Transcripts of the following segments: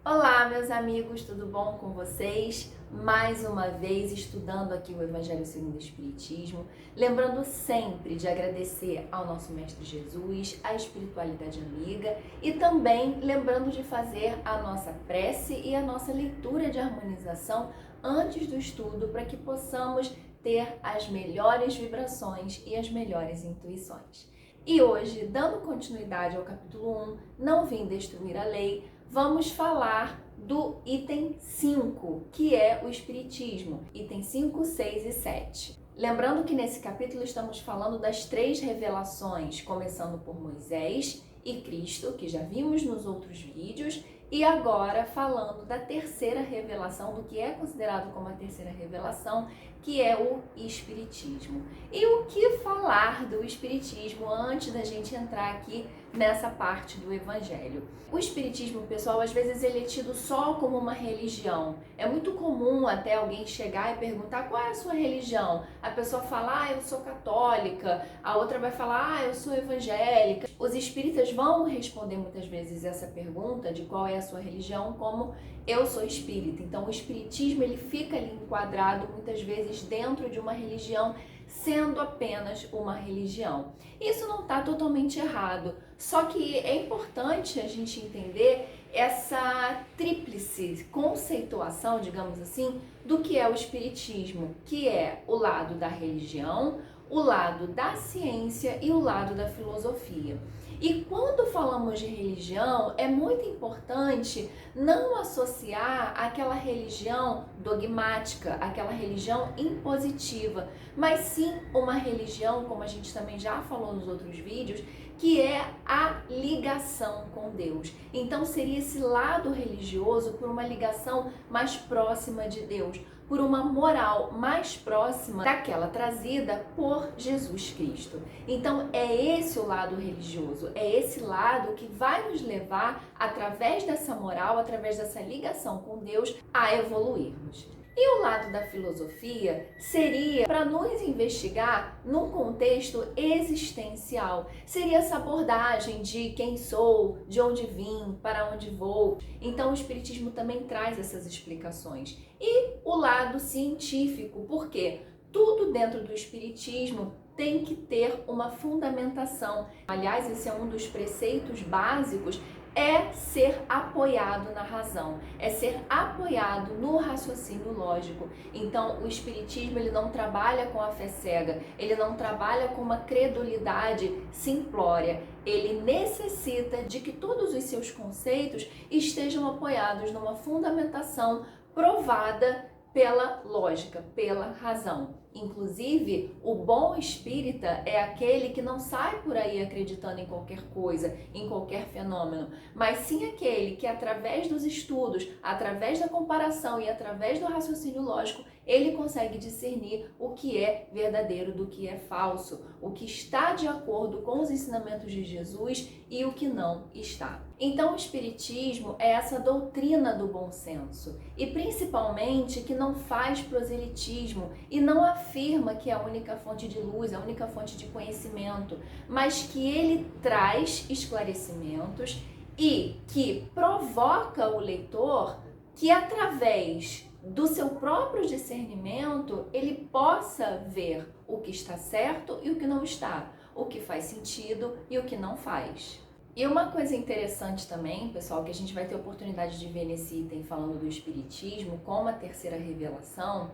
Olá, meus amigos, tudo bom com vocês? Mais uma vez estudando aqui o Evangelho segundo o Espiritismo, lembrando sempre de agradecer ao nosso Mestre Jesus, à espiritualidade amiga e também lembrando de fazer a nossa prece e a nossa leitura de harmonização antes do estudo para que possamos ter as melhores vibrações e as melhores intuições. E hoje, dando continuidade ao capítulo 1, Não Vim Destruir a Lei, vamos falar do item 5, que é o Espiritismo, item 5, 6 e 7. Lembrando que nesse capítulo estamos falando das 3 revelações, começando por Moisés e Cristo, que já vimos nos outros vídeos, e agora falando da terceira revelação, do que é considerado como a terceira revelação, que é o Espiritismo. E o que falar do Espiritismo antes da gente entrar aqui nessa parte do Evangelho? O Espiritismo, pessoal, às vezes ele é tido só como uma religião. É muito comum até alguém chegar e perguntar qual é a sua religião. A pessoa fala, eu sou católica, a outra vai falar, eu sou evangélica. Os espíritas vão responder muitas vezes essa pergunta de qual é a sua religião como eu sou espírita. Então o espiritismo ele fica ali enquadrado muitas vezes dentro de uma religião, sendo apenas uma religião. Isso não está totalmente errado, só que é importante a gente entender essa tríplice conceituação, digamos assim, do que é o espiritismo, que é o lado da religião, o lado da ciência e o lado da filosofia. E quando falamos de religião, é muito importante não associar aquela religião dogmática, aquela religião impositiva, mas sim uma religião, como a gente também já falou nos outros vídeos, que é a ligação com Deus. Então seria esse lado religioso por uma ligação mais próxima de Deus, por uma moral mais próxima daquela trazida por Jesus Cristo. Então é esse o lado religioso, é esse lado que vai nos levar, através dessa moral, através dessa ligação com Deus, a evoluirmos. E o lado da filosofia seria para nos investigar num contexto existencial. Seria essa abordagem de quem sou, de onde vim, para onde vou. Então o Espiritismo também traz essas explicações. E o lado científico, porque tudo dentro do Espiritismo tem que ter uma fundamentação. Aliás, esse é um dos preceitos básicos, é ser apoiado na razão, é ser apoiado no raciocínio lógico. Então, o Espiritismo ele não trabalha com a fé cega, ele não trabalha com uma credulidade simplória, ele necessita de que todos os seus conceitos estejam apoiados numa fundamentação provada pela lógica, pela razão. Inclusive, o bom espírita é aquele que não sai por aí acreditando em qualquer coisa, em qualquer fenômeno, mas sim aquele que através dos estudos, através da comparação e através do raciocínio lógico, ele consegue discernir o que é verdadeiro do que é falso, o que está de acordo com os ensinamentos de Jesus e o que não está. Então o Espiritismo é essa doutrina do bom senso e principalmente que não faz proselitismo e não afirma que é a única fonte de luz, a única fonte de conhecimento, mas que ele traz esclarecimentos e que provoca o leitor que através do seu próprio discernimento ele possa ver o que está certo e o que não está, o que faz sentido e o que não faz. E uma coisa interessante também, pessoal, que a gente vai ter oportunidade de ver nesse item falando do Espiritismo, como a terceira revelação,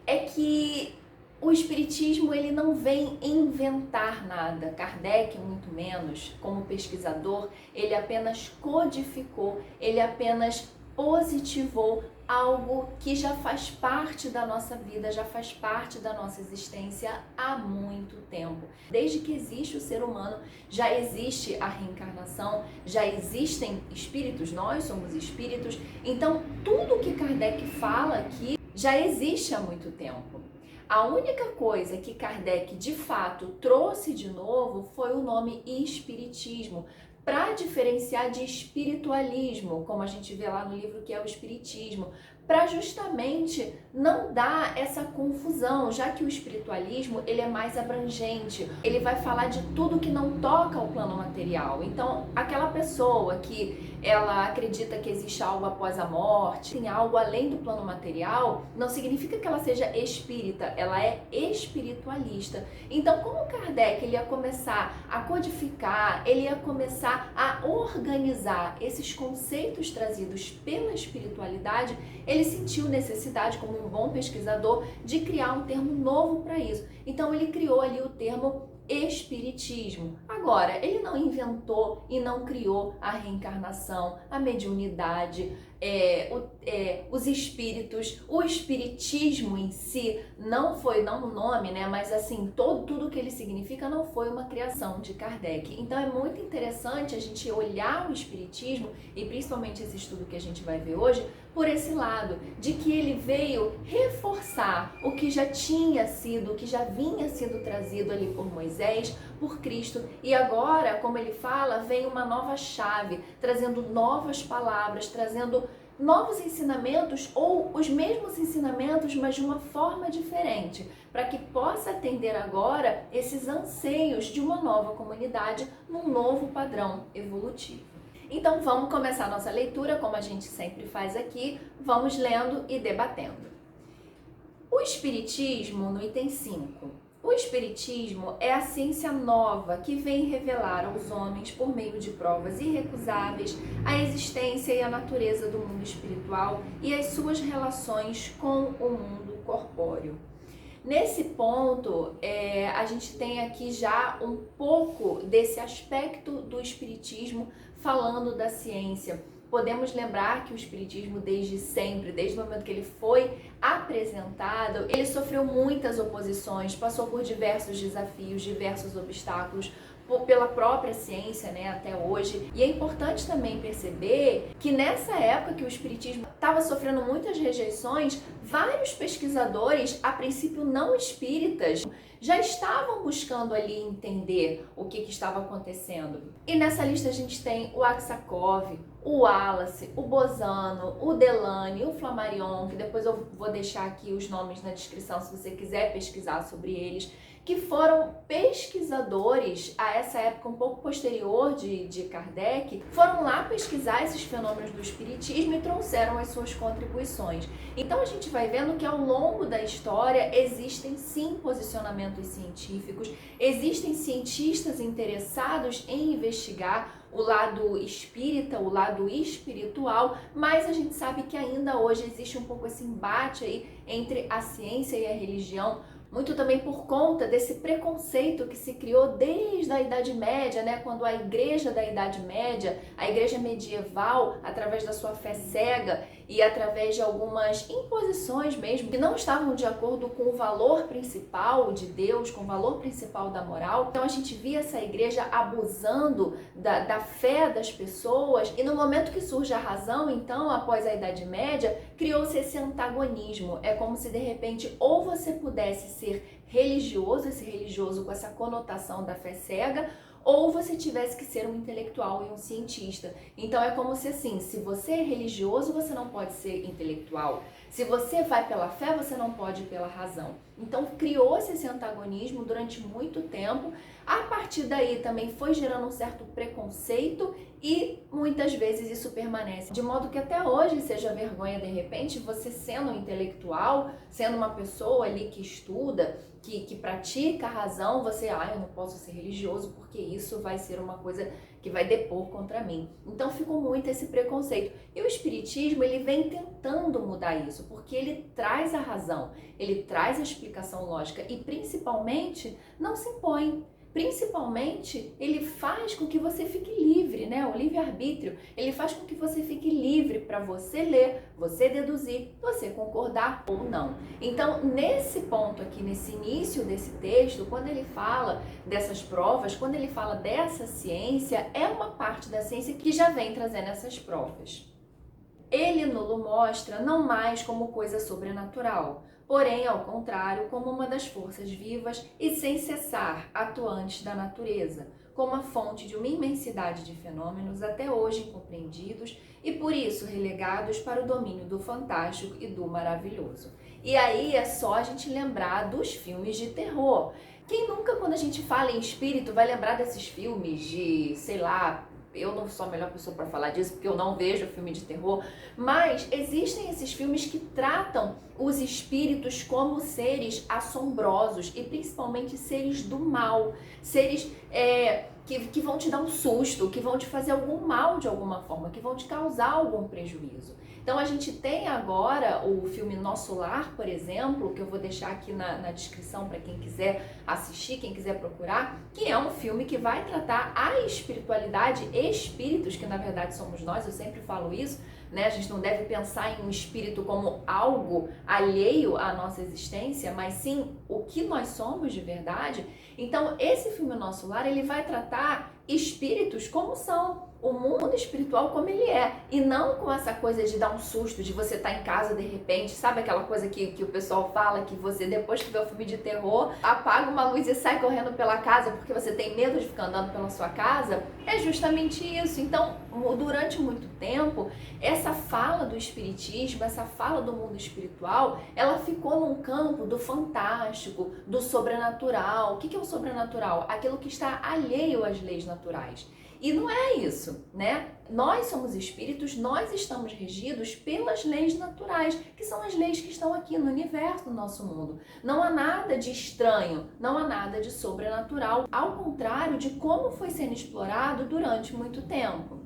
é que o Espiritismo ele não vem inventar nada. Kardec, muito menos, como pesquisador, ele apenas codificou, ele apenas positivou algo que já faz parte da nossa vida, já faz parte da nossa existência há muito tempo. Desde que existe o ser humano, já existe a reencarnação, já existem espíritos, nós somos espíritos. Então, tudo que Kardec fala aqui já existe há muito tempo. A única coisa que Kardec de fato trouxe de novo foi o nome espiritismo, para diferenciar de espiritualismo, como a gente vê lá no livro que é o Espiritismo, para justamente não dar essa confusão, já que o espiritualismo ele é mais abrangente, ele vai falar de tudo que não toca ao plano material. Então, aquela pessoa que ela acredita que existe algo após a morte, tem algo além do plano material, não significa que ela seja espírita, ela é espiritualista. Então, como Kardec ele ia começar a codificar, ele ia começar a organizar esses conceitos trazidos pela espiritualidade, ele sentiu necessidade, como um bom pesquisador, de criar um termo novo para isso. Então, ele criou ali o termo espiritismo. Agora, ele não inventou e não criou a reencarnação, a mediunidade, os espíritos. O espiritismo em si não foi, não o nome, né, mas assim, tudo que ele significa não foi uma criação de Kardec. Então é muito interessante a gente olhar o espiritismo, e principalmente esse estudo que a gente vai ver hoje, por esse lado, de que ele veio reforçar o que já tinha sido, o que já vinha sendo trazido ali por Moisés, por Cristo, e agora, como ele fala, vem uma nova chave, trazendo novas palavras, trazendo novos ensinamentos ou os mesmos ensinamentos, mas de uma forma diferente, para que possa atender agora esses anseios de uma nova comunidade num novo padrão evolutivo. Então vamos começar a nossa leitura, como a gente sempre faz aqui, vamos lendo e debatendo. O Espiritismo, no item 5. O Espiritismo é a ciência nova que vem revelar aos homens, por meio de provas irrecusáveis, a existência e a natureza do mundo espiritual e as suas relações com o mundo corpóreo. Nesse ponto, a gente tem aqui já um pouco desse aspecto do Espiritismo falando da ciência. Podemos lembrar que o Espiritismo desde sempre, desde o momento que ele foi apresentado, ele sofreu muitas oposições, passou por diversos desafios, diversos obstáculos, pela própria ciência, né, até hoje. E é importante também perceber que nessa época que o Espiritismo estava sofrendo muitas rejeições, vários pesquisadores, a princípio não espíritas, já estavam buscando ali entender o que estava acontecendo. E nessa lista a gente tem o Aksakov, o Wallace, o Bosano, o Delany, o Flammarion, que depois eu vou deixar aqui os nomes na descrição se você quiser pesquisar sobre eles, que foram pesquisadores a essa época um pouco posterior de Kardec, foram lá pesquisar esses fenômenos do espiritismo e trouxeram as suas contribuições. Então a gente vai vendo que ao longo da história existem sim posicionamentos científicos, existem cientistas interessados em investigar o lado espírita, o lado espiritual, mas a gente sabe que ainda hoje existe um pouco esse embate aí entre a ciência e a religião, muito também por conta desse preconceito que se criou desde a Idade Média, né? Quando a igreja da Idade Média, a igreja medieval, através da sua fé cega e através de algumas imposições mesmo, que não estavam de acordo com o valor principal de Deus, com o valor principal da moral. Então a gente via essa igreja abusando da fé das pessoas, e no momento que surge a razão, então, após a Idade Média, criou-se esse antagonismo. É como se de repente ou você pudesse ser religioso, esse religioso com essa conotação da fé cega, ou você tivesse que ser um intelectual e um cientista. Então é como se assim, se você é religioso, você não pode ser intelectual. Se você vai pela fé, você não pode ir pela razão. Então criou-se esse antagonismo durante muito tempo. A partir daí também foi gerando um certo preconceito e muitas vezes isso permanece. De modo que até hoje seja vergonha de repente você sendo um intelectual, sendo uma pessoa ali que estuda, que pratica a razão, você, eu não posso ser religioso porque isso vai ser uma coisa que vai depor contra mim. Então ficou muito esse preconceito. E o Espiritismo, ele vem tentando mudar isso, porque ele traz a razão, ele traz a explicação lógica e principalmente não se impõe. Principalmente, ele faz com que você fique livre, né? O livre-arbítrio, ele faz com que você fique livre para você ler, você deduzir, você concordar ou não. Então, nesse ponto aqui, nesse início desse texto, quando ele fala dessas provas, quando ele fala dessa ciência, é uma parte da ciência que já vem trazendo essas provas. Ele nulo mostra não mais como coisa sobrenatural, porém, ao contrário, como uma das forças vivas e sem cessar atuantes da natureza, como a fonte de uma imensidade de fenômenos até hoje incompreendidos e por isso relegados para o domínio do fantástico e do maravilhoso. E aí é só a gente lembrar dos filmes de terror. Quem nunca, quando a gente fala em espírito, vai lembrar desses filmes de, sei lá, eu não sou a melhor pessoa para falar disso, porque eu não vejo filme de terror, mas existem esses filmes que tratam os espíritos como seres assombrosos e principalmente seres do mal, seres que vão te dar um susto, que vão te fazer algum mal de alguma forma, que vão te causar algum prejuízo. Então a gente tem agora o filme Nosso Lar, por exemplo, que eu vou deixar aqui na descrição para quem quiser assistir, quem quiser procurar, que é um filme que vai tratar a espiritualidade, espíritos, que na verdade somos nós, eu sempre falo isso, né? A gente não deve pensar em um espírito como algo alheio à nossa existência, mas sim o que nós somos de verdade. Então esse filme Nosso Lar, ele vai tratar espíritos como são, o mundo espiritual como ele é, e não com essa coisa de dar um susto, de você estar em casa de repente, sabe aquela coisa que o pessoal fala, que você depois que vê o filme de terror, apaga uma luz e sai correndo pela casa porque você tem medo de ficar andando pela sua casa? É justamente isso. Então, durante muito tempo, essa fala do espiritismo, essa fala do mundo espiritual, ela ficou num campo do fantástico, do sobrenatural. O que é o sobrenatural? Aquilo que está alheio às leis naturais. E não é isso, né? Nós somos espíritos, nós estamos regidos pelas leis naturais, que são as leis que estão aqui no universo, no nosso mundo. Não há nada de estranho, não há nada de sobrenatural, ao contrário de como foi sendo explorado durante muito tempo.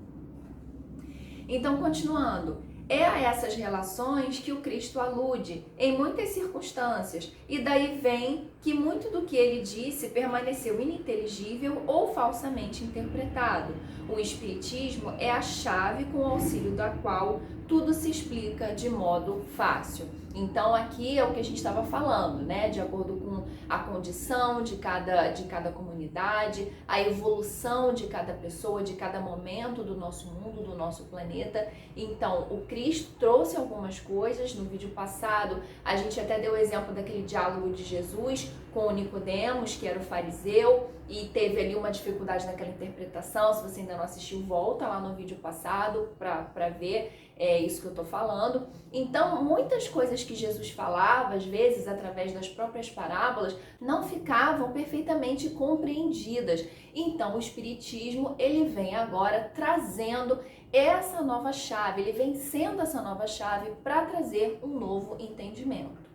Então, continuando, é a essas relações que o Cristo alude em muitas circunstâncias, e daí vem que muito do que ele disse permaneceu ininteligível ou falsamente interpretado. O Espiritismo é a chave com o auxílio da qual tudo se explica de modo fácil. Então aqui é o que a gente estava falando, né? De acordo com a condição de cada comunidade, a evolução de cada pessoa, de cada momento do nosso mundo, do nosso planeta. Então o Cristo trouxe algumas coisas. No vídeo passado a gente até deu o exemplo daquele diálogo de Jesus com o Nicodemos, que era o fariseu, e teve ali uma dificuldade naquela interpretação. Se você ainda não assistiu, volta lá no vídeo passado para ver isso que eu tô falando. Então, muitas coisas que Jesus falava, às vezes, através das próprias parábolas, não ficavam perfeitamente compreendidas. Então, o Espiritismo, ele vem agora trazendo essa nova chave, ele vem sendo essa nova chave para trazer um novo entendimento.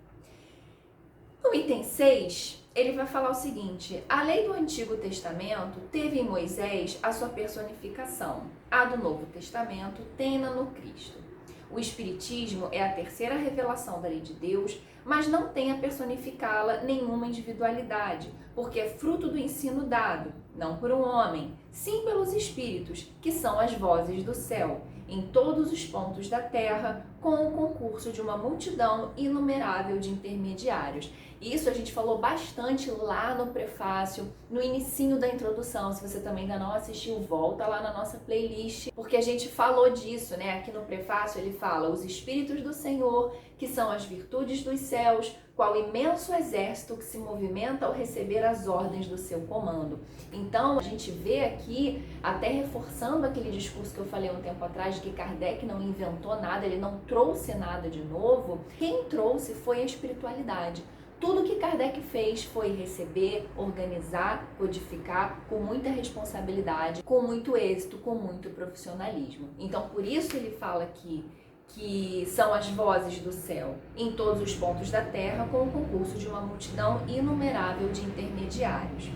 No item 6, ele vai falar o seguinte: a lei do Antigo Testamento teve em Moisés a sua personificação, a do Novo Testamento tem-na no Cristo. O Espiritismo é a terceira revelação da lei de Deus, mas não tem a personificá-la nenhuma individualidade, porque é fruto do ensino dado, não por um homem, sim pelos Espíritos, que são as vozes do céu, em todos os pontos da terra, com o concurso de uma multidão inumerável de intermediários. Isso a gente falou bastante lá no prefácio, no inicinho da introdução. Se você também ainda não assistiu, volta lá na nossa playlist, porque a gente falou disso, né? Aqui no prefácio ele fala: os Espíritos do Senhor, que são as virtudes dos céus, qual imenso exército que se movimenta ao receber as ordens do seu comando. Então, a gente vê aqui, até reforçando aquele discurso que eu falei um tempo atrás, de que Kardec não inventou nada, ele não trouxe nada de novo. Quem trouxe foi a espiritualidade. Tudo que Kardec fez foi receber, organizar, codificar com muita responsabilidade, com muito êxito, com muito profissionalismo. Então, por isso ele fala aqui que são as vozes do céu em todos os pontos da terra, com o concurso de uma multidão inumerável de intermediários.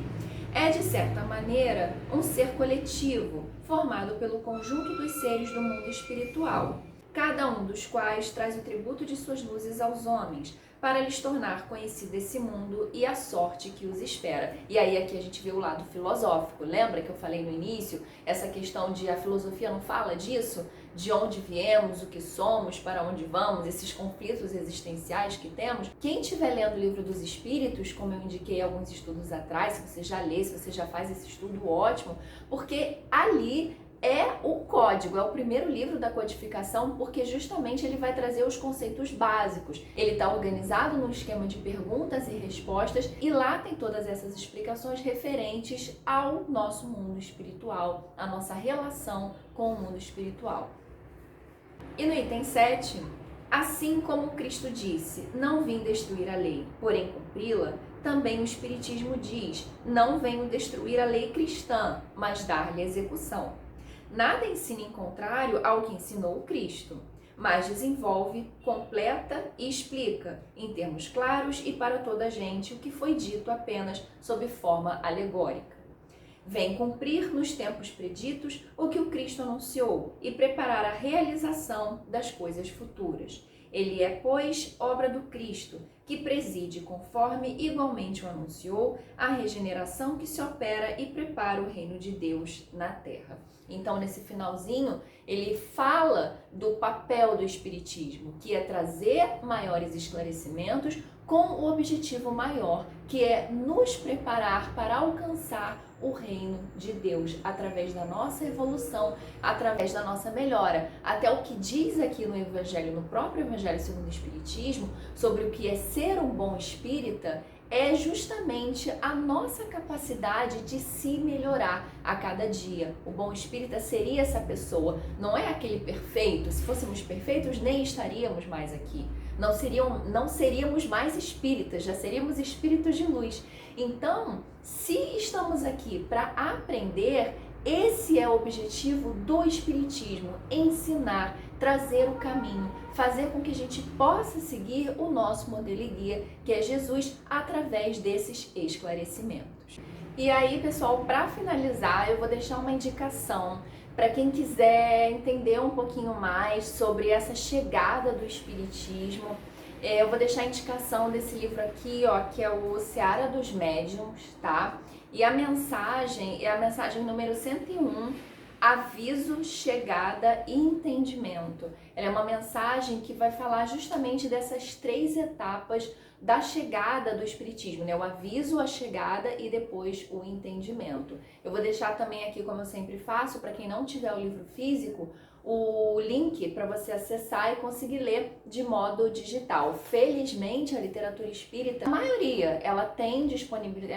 É, de certa maneira, um ser coletivo, formado pelo conjunto dos seres do mundo espiritual, cada um dos quais traz o tributo de suas luzes aos homens, para lhes tornar conhecido esse mundo e a sorte que os espera. E aí aqui a gente vê o lado filosófico. Lembra que eu falei no início? Essa questão de a filosofia não fala disso? De onde viemos, o que somos, para onde vamos, esses conflitos existenciais que temos. Quem estiver lendo o Livro dos Espíritos, como eu indiquei alguns estudos atrás, se você já lê, se você já faz esse estudo, ótimo, porque ali é o código, é o primeiro livro da codificação, porque justamente ele vai trazer os conceitos básicos. Ele está organizado num esquema de perguntas e respostas, e lá tem todas essas explicações referentes ao nosso mundo espiritual, a nossa relação com o mundo espiritual. E no item 7, assim como Cristo disse, não vim destruir a lei, porém cumpri-la, também o Espiritismo diz, não venho destruir a lei cristã, mas dar-lhe execução. nada ensina em contrário ao que ensinou o Cristo, mas desenvolve, completa e explica, em termos claros e para toda a gente, o que foi dito apenas sob forma alegórica. Vem cumprir nos tempos preditos o que o Cristo anunciou e preparar a realização das coisas futuras. Ele é, pois, obra do Cristo, que preside, conforme igualmente o anunciou, a regeneração que se opera e prepara o reino de Deus na terra. Então, nesse finalzinho, ele fala do papel do Espiritismo, que é trazer maiores esclarecimentos com o objetivo maior, que é nos preparar para alcançar o reino de Deus, através da nossa evolução, através da nossa melhora. Até o que diz aqui no Evangelho, no próprio Evangelho segundo o Espiritismo, sobre o que é ser um bom espírita, é justamente a nossa capacidade de se melhorar a cada dia. O bom espírita seria essa pessoa, não é aquele perfeito. Se fôssemos perfeitos, nem estaríamos mais aqui. Não seríamos mais espíritas, já seríamos espíritos de luz. Então, se estamos aqui para aprender, esse é o objetivo do Espiritismo: ensinar, trazer o caminho, fazer com que a gente possa seguir o nosso modelo e guia, que é Jesus, através desses esclarecimentos. E aí, pessoal, para finalizar, eu vou deixar uma indicação para quem quiser entender um pouquinho mais sobre essa chegada do Espiritismo. Eu vou deixar a indicação desse livro aqui, ó, que é o Seara dos Médiuns, tá? E a mensagem é a mensagem número 101, Aviso, Chegada e Entendimento. Ela é uma mensagem que vai falar justamente dessas 3 etapas da chegada do Espiritismo, né? O aviso, a chegada e depois o entendimento. Eu vou deixar também aqui, como eu sempre faço, para quem não tiver o livro físico, o link para você acessar e conseguir ler de modo digital. Felizmente, a literatura espírita, a maioria, ela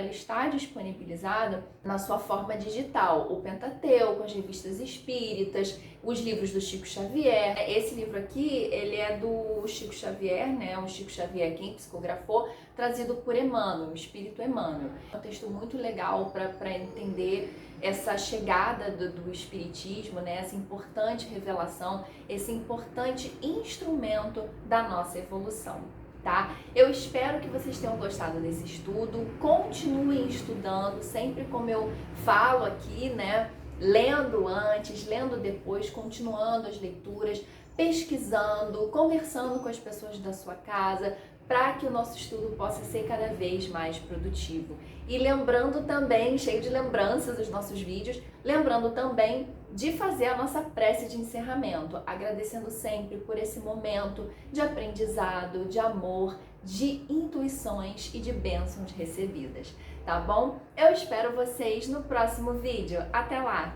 está disponibilizada na sua forma digital. O Pentateuco, as revistas espíritas, os livros do Chico Xavier. Esse livro aqui, ele é do Chico Xavier, né? O Chico Xavier quem psicografou, trazido por Emmanuel, o Espírito Emmanuel. É um texto muito legal para entender essa chegada do Espiritismo, né? Essa importante revelação, esse importante instrumento da nossa evolução, tá? Eu espero que vocês tenham gostado desse estudo. Continuem estudando, sempre como eu falo aqui, né? Lendo antes, lendo depois, continuando as leituras, pesquisando, conversando com as pessoas da sua casa, para que o nosso estudo possa ser cada vez mais produtivo. E lembrando também, cheio de lembranças os nossos vídeos, lembrando também de fazer a nossa prece de encerramento, agradecendo sempre por esse momento de aprendizado, de amor, de intuições e de bênçãos recebidas, tá bom? Eu espero vocês no próximo vídeo. Até lá!